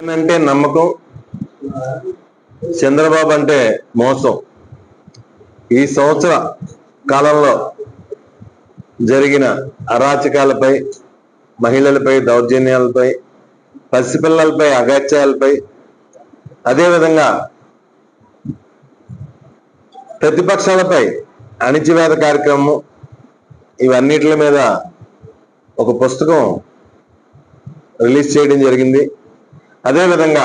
అంటే నమ్మకం, చంద్రబాబు అంటే మోసం. ఈ సంవత్సర కాలంలో జరిగిన అరాచకాలపై, మహిళలపై దౌర్జన్యాలపై, పసిపిల్లలపై అగాత్యాలపై, అదేవిధంగా ప్రతిపక్షాలపై అణిచివేత కార్యక్రమం, ఇవన్నిటి మీద ఒక పుస్తకం రిలీజ్ చేయడం జరిగింది. అదేవిధంగా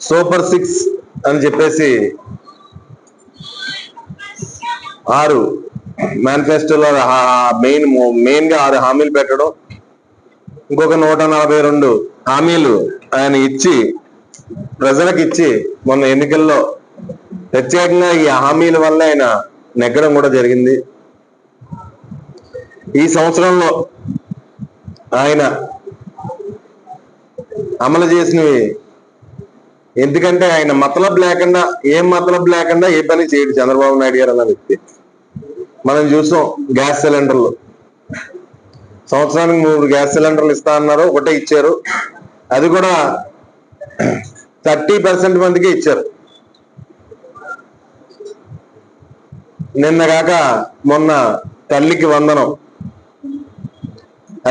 సూపర్ 6 అని చెప్పేసి 6 మేనిఫెస్టోలో మెయిన్ గా 6 హామీలు పెట్టడం, ఇంకొక 142 హామీలు ఆయన ఇచ్చి ప్రజలకు ఇచ్చి మొన్న ఎన్నికల్లో ప్రత్యేకంగా ఈ హామీల వల్ల ఆయన నెగ్గడం కూడా జరిగింది. ఈ సంవత్సరంలో ఆయన అమలు చేసినవి, ఎందుకంటే ఆయన మతలబ్ లేకుండా ఏ పని చేయడు చంద్రబాబు నాయుడు గారు అన్న వ్యక్తి. మనం చూసాం, గ్యాస్ సిలిండర్లు సంవత్సరానికి 3 గ్యాస్ సిలిండర్లు ఇస్తా అన్నారు, ఒకటే ఇచ్చారు. అది కూడా 30% మందికి ఇచ్చారు. నిన్నగాక మొన్న తల్లికి వందనం,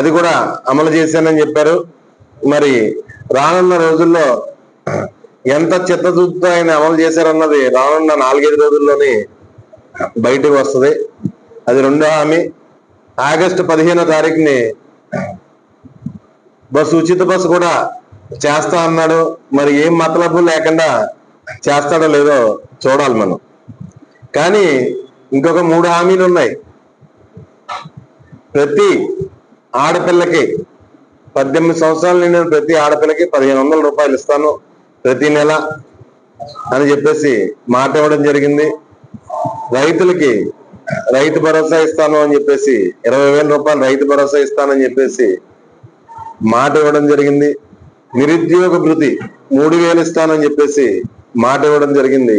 అది కూడా అమలు చేశానని చెప్పారు. మరి రానున్న రోజుల్లో ఎంత చిత్తశుద్ధితో ఆయన అమలు చేశారన్నది రానున్న 4-5 రోజుల్లోనే బయటకు వస్తుంది. అది 2వ హామీ. ఆగస్టు 15వ తారీఖుని ఉచిత బస్సు కూడా చేస్తా అన్నాడు. మరి ఏం మతలబు లేకుండా చేస్తాడో లేదో చూడాలి మనం. కానీ ఇంకొక 3 హామీలు ఉన్నాయి. ప్రతి ఆడపిల్లకి 18 సంవత్సరాలు నిండిన ప్రతి ఆడపిల్లకి 1500 రూపాయలు ఇస్తాను ప్రతి నెల అని చెప్పేసి మాట ఇవ్వడం జరిగింది. రైతులకి రైతు భరోసా ఇస్తాను అని చెప్పేసి 20,000 రూపాయలు రైతు భరోసా ఇస్తానని చెప్పేసి మాట ఇవ్వడం జరిగింది. నిరుద్యోగ భృతి 3,000 ఇస్తానని చెప్పేసి మాట ఇవ్వడం జరిగింది.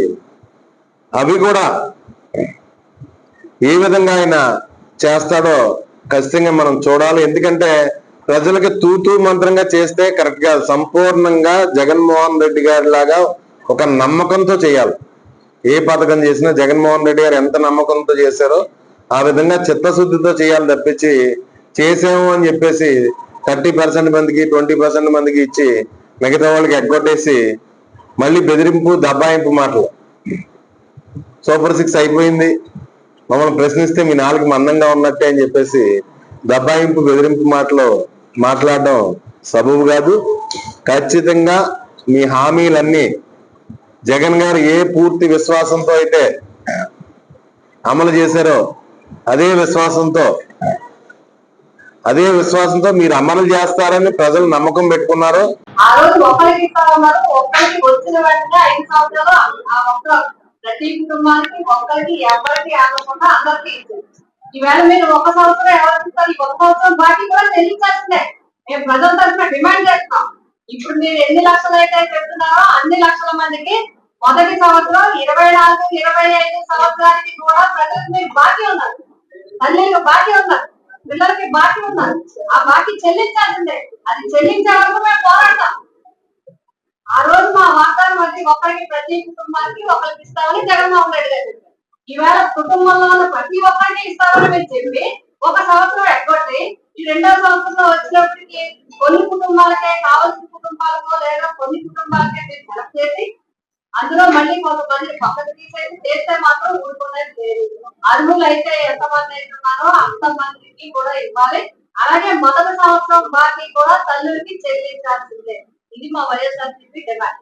అవి కూడా ఏ విధంగా ఆయన చేస్తాడో ఖచ్చితంగా మనం చూడాలి. ఎందుకంటే ప్రజలకు తూతూ మంత్రంగా చేస్తే కరెక్ట్ గా, సంపూర్ణంగా జగన్మోహన్ రెడ్డి గారి లాగా ఒక నమ్మకంతో చేయాలి. ఏ పథకం చేసినా జగన్మోహన్ రెడ్డి గారు ఎంత నమ్మకంతో చేశారో ఆ విధంగా చిత్తశుద్ధితో చేయాలి తప్పించి, చేసాము అని చెప్పేసి 30% మందికి 20% మందికి ఇచ్చి మిగతా వాళ్ళకి ఎగ్గొట్టేసి మళ్ళీ బెదిరింపు దబాయింపు మాటలు. సూపర్ 6 అయిపోయింది, మమ్మల్ని ప్రశ్నిస్తే మీ నాలుగు మందంగా ఉన్నట్టే అని చెప్పేసి దబాయింపు బెదిరింపు మాటలు మాట్లాడడం సబబు కాదు. ఖచ్చితంగా మీ హామీలన్నీ జగన్ గారు ఏ పూర్తి విశ్వాసంతో అయితే అమలు చేశారో అదే విశ్వాసంతో మీరు అమలు చేస్తారని ప్రజలు నమ్మకం పెట్టుకున్నారు. ఆ రోజు ఒకరికి ఇస్తా ఉన్నారు, ఒక్కరికి వచ్చిన వెంటనే 5 సంవత్సరాలు ప్రతి కుటుంబానికి ఒక్కరికి ఎవరికి ఆగకుండా అందరికి ఇచ్చారు. ఈవేళ మీరు 1 సంవత్సరం ఎవరికి ఇస్తారు? ఈ 1 సంవత్సరం బాకీ కూడా చెల్లించాల్సిందే. మేము ప్రజల తరఫున డిమాండ్ చేస్తున్నాం. ఇప్పుడు మీరు ఎన్ని లక్షలు అయితే పెడుతున్నారో అన్ని లక్షల మందికి మొదటి సంవత్సరం 24, 25 సంవత్సరానికి కూడా ప్రజలకు మీరు బాకీ ఉన్నారు, తల్లికి బాకీ ఉన్నారు, పిల్లలకి బాకీ ఉన్నారు. ఆ బాకీ చెల్లించాల్సిందే. అది చెల్లించే వరకు మేము పోరాడతాం. ఆ రోజు మా వాగ్దానం వచ్చి ఒకరికి ప్రతి కుటుంబానికి ఒకరికి ఇస్తామని జగన్మోహన్ రెడ్డి గారు చెప్పారు. ఈవేళ కుటుంబంలో ఉన్న ప్రతి ఒక్కరికి ఇస్తామని మీరు చెప్పి 1 సంవత్సరం ఎగ్గొట్టి ఈ 2వ సంవత్సరంలో వచ్చినప్పటికీ కొన్ని కుటుంబాలకే, కావాల్సిన కుటుంబాలకో లేదా కొన్ని కుటుంబాలకే మీరు సెలెక్ట్ చేసి అందులో మళ్ళీ కొంతమంది పక్కకు తీసేసి చేస్తే మాత్రం ఊరుకునేది లేదు. అర్హులు అయితే ఎంతమంది అవుతున్నారో అంతమందికి కూడా ఇవ్వాలి. అలాగే మొదటి సంవత్సరం బాకీ కూడా తల్లులకి చెల్లించాల్సిందే. ఇది మా వైఎస్ఆర్సీపీ డిమాండ్.